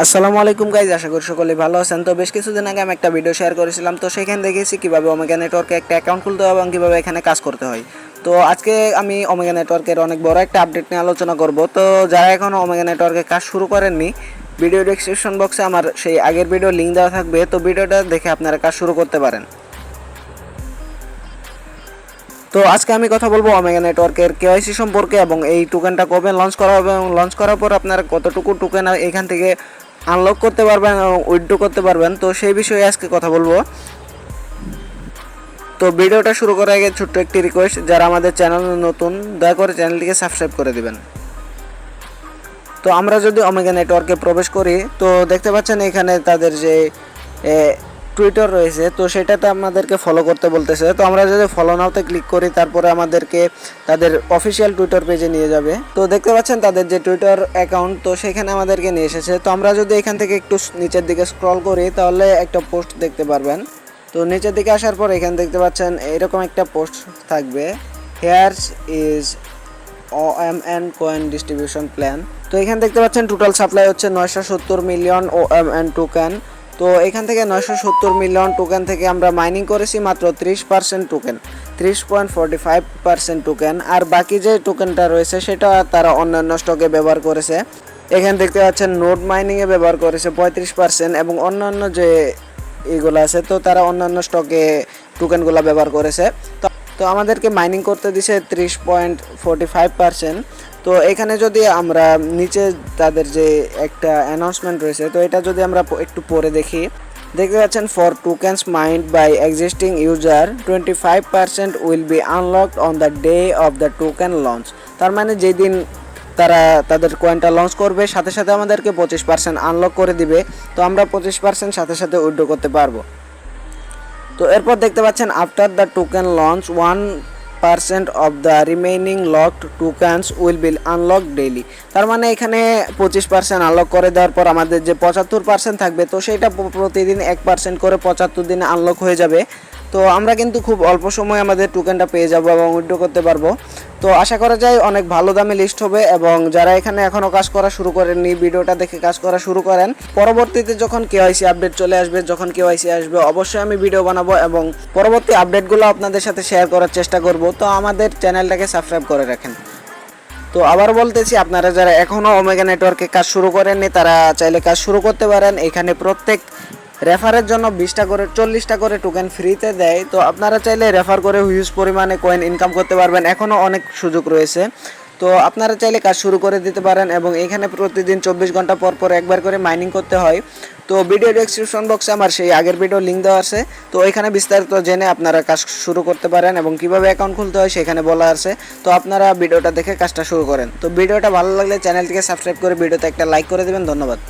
আসসালামু আলাইকুম গাইজ, আশা করি সকলে ভালো আছেন। তো বেশ কিছুদিন আগে আমি একটা ভিডিও শেয়ার করেছিলাম, তো সেখানে দেখেছি কিভাবে ওমেগা নেটওয়ার্কে একটা অ্যাকাউন্ট খুলতে হয় এবং কিভাবে এখানে কাজ করতে হয়। তো আজকে আমি ওমেগা নেটওয়ার্কের অনেক বড় একটা আপডেট নিয়ে আলোচনা করব। তো যারা এখনও ওমেগা নেটওয়ার্কে কাজ শুরু করেননি, ভিডিও ডেসক্রিপশন বক্সে আমার সেই আগের ভিডিও লিঙ্ক দেওয়া থাকবে, তো ভিডিওটা দেখে আপনারা কাজ শুরু করতে পারেন। তো আজকে আমি কথা বলবো ওমেগা নেটওয়ার্কের কেওয়াইসি সম্পর্কে এবং এই টোকেনটা কবে লঞ্চ করা হবে এবং লঞ্চ করার পর আপনারা কতটুকু টোকেন এখান থেকে আনলক করতে পারবেন এবং উইথড্র করতে পারবেন, তো সেই বিষয়ে আজকে কথা বলবো। তো ভিডিওটা শুরু করার আগে ছোট্ট একটি রিকোয়েস্ট, যারা আমাদের চ্যানেল নতুন দয়া করে চ্যানেলটিকে সাবস্ক্রাইব করে দিবেন। তো আমরা যদি ওমেগা নেটওয়ার্কে প্রবেশ করি, তো দেখতে পাচ্ছেন এখানে তাদের যে টুইটার রয়েছে, তো সেটাতে আমাদেরকে ফলো করতে বলতেছে। তো আমরা যদি ফলো নাওতে ক্লিক করি, তারপরে আমাদেরকে তাদের অফিসিয়াল টুইটার পেজে নিয়ে যাবে। তো দেখতে পাচ্ছেন তাদের যে টুইটার অ্যাকাউন্ট, তো সেখানে আমাদেরকে নিয়ে এসেছে। তো আমরা যদি এখান থেকে একটু নিচের দিকে স্ক্রল করি, তাহলে একটা পোস্ট দেখতে পারবেন। তো নিচের দিকে আসার পর এখানে দেখতে পাচ্ছেন এরকম একটা পোস্ট থাকবে, hairs is OMN coin distribution plan. তো এখানে দেখতে পাচ্ছেন টোটাল সাপ্লাই হচ্ছে 970 মিলিয়ন OMN টোকেন। তো এখান থেকে 970 মিলিয়ন টোকেন থেকে আমরা মাইনিং করেছি মাত্র 30% টোকেন, 30.45% টোকেন। আর বাকি যে টোকেনটা রয়েছে সেটা তারা অন্যান্য স্টকে ব্যবহার করেছে। এখানে দেখতে পাচ্ছেন নোড মাইনিংয়ে ব্যবহার করেছে 35% এবং অন্যান্য যে এগুলো আছে, তো তারা অন্যান্য স্টকে টোকেনগুলো ব্যবহার করেছে। তো আমাদেরকে মাইনিং করতে দিছে 30.45%। তো এখানে যদি আমরা নিচে তাদের যে একটা অ্যানাউন্সমেন্ট রয়েছে, তো এটা যদি আমরা একটু পরে দেখি, দেখতে পাচ্ছেন for tokens mined by existing user 25% will be unlocked on the day of the token launch. তার মানে যেদিন তারা তাদের কয়েনটা লঞ্চ করবে, সাথে সাথে আমাদেরকে 25% আনলক করে দিবে। তো আমরা 25% সাথে সাথে উইথড্র করতে পারবো। তো এরপর দেখতে পাচ্ছেন after the token launch 1% of the remaining locked tokens will be unlock daily. তার মানে এখানে 25% আনলক করে দেওয়ার পর আমাদের যে 75% থাকবে, তো সেটা প্রতিদিন 1% করে 75 দিনে আনলক হয়ে যাবে। তো আমরা কিন্তু খুব অল্প সময় আমাদের টোকেনটা পেয়ে যাব এবং উইথড্র করতে পারবো। তো আশা করা যায় অনেক ভালো দামে লিস্ট হবে এবং যারা এখানে এখনও কাজ করা শুরু করেননি, ভিডিওটা দেখে কাজ করা শুরু করেন। পরবর্তীতে যখন কেওয়াইসি আপডেট চলে আসবে, যখন কেওয়াইসি আসবে, অবশ্যই আমি ভিডিও বানাবো এবং পরবর্তী আপডেটগুলো আপনাদের সাথে শেয়ার করার চেষ্টা করব। তো আমাদের চ্যানেলটাকে সাবস্ক্রাইব করে রাখেন। তো আবার বলতেছি, আপনারা যারা এখনও ওমেগা নেটওয়ার্কে কাজ শুরু করেননি, তারা চাইলে কাজ শুরু করতে পারেন। এখানে প্রত্যেক রেফারের জন্য 20টা করে 40টা করে টোকেন ফ্রিতে দেয়। তো আপনারা চাইলে রেফার করে হিউজ পরিমাণে কয়েন ইনকাম করতে পারবেন, এখনও অনেক সুযোগ রয়েছে। তো আপনারা চাইলে কাজ শুরু করে দিতে পারেন এবং এখানে প্রতিদিন 24 ঘন্টা পর পর একবার করে মাইনিং করতে হয়। তো ভিডিও ডেসক্রিপশন বক্সে আমার সেই আগের ভিডিও লিঙ্ক দেওয়া আছে, তো এখানে বিস্তারিত জেনে আপনারা কাজ শুরু করতে পারেন এবং কিভাবে অ্যাকাউন্ট খুলতে হয় সেখানে বলা আছে। তো আপনারা ভিডিওটা দেখে কাজটা শুরু করেন। তো ভিডিওটা ভালো লাগলে চ্যানেলটিকে সাবস্ক্রাইব করে ভিডিওতে একটা লাইক করে দেবেন। ধন্যবাদ।